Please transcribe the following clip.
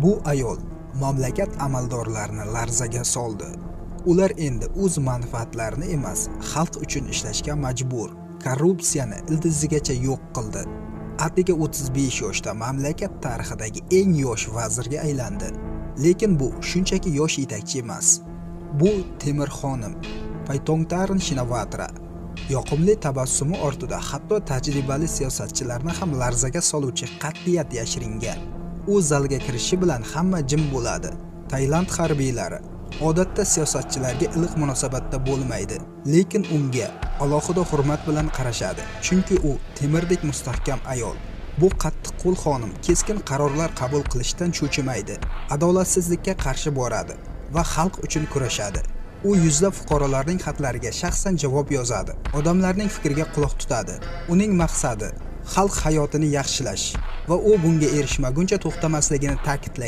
Bu ayol mamlakat amaldorlarini larzaga soldi. Ular endi o'z manfaatlarini emas, xalq uchun ishlashga majbur. Korrupsiyani ildizigacha yo'q qildi. Atigi 35 yoshda mamlakat tarixidagi eng yosh vazirga aylandi. Lekin bu shunchaki yosh yetakchi emas. Bu Temir xonim, Paytongtarn Shinawatra. Yoqimli tabassumi ortida hatto tajribali siyosatchilarni ham larzaga soluvchi qat'iyat yashiringan. U zalga kirishi bilan hamma jim bo'ladi. Tailand harbiylari odatda siyosatchilarga iliq munosabatda bo'lmaydi, lekin unga alohida hurmat bilan qarashadi, chunki u temirdek mustahkam ayol. Bu qattiqqo'l xonim keskin qarorlar qabul qilishdan cho'chimaydi, adolatsizlikka qarshi boradi va xalq uchun kurashadi. U yuzlab fuqarolarning xatlariga shaxsan javob yozadi, odamlarning fikriga quloq tutadi. Uning maqsadi xalq hayotini yaxshilash va u bunga erishmaguncha to'xtamasligini ta'kidlaydi.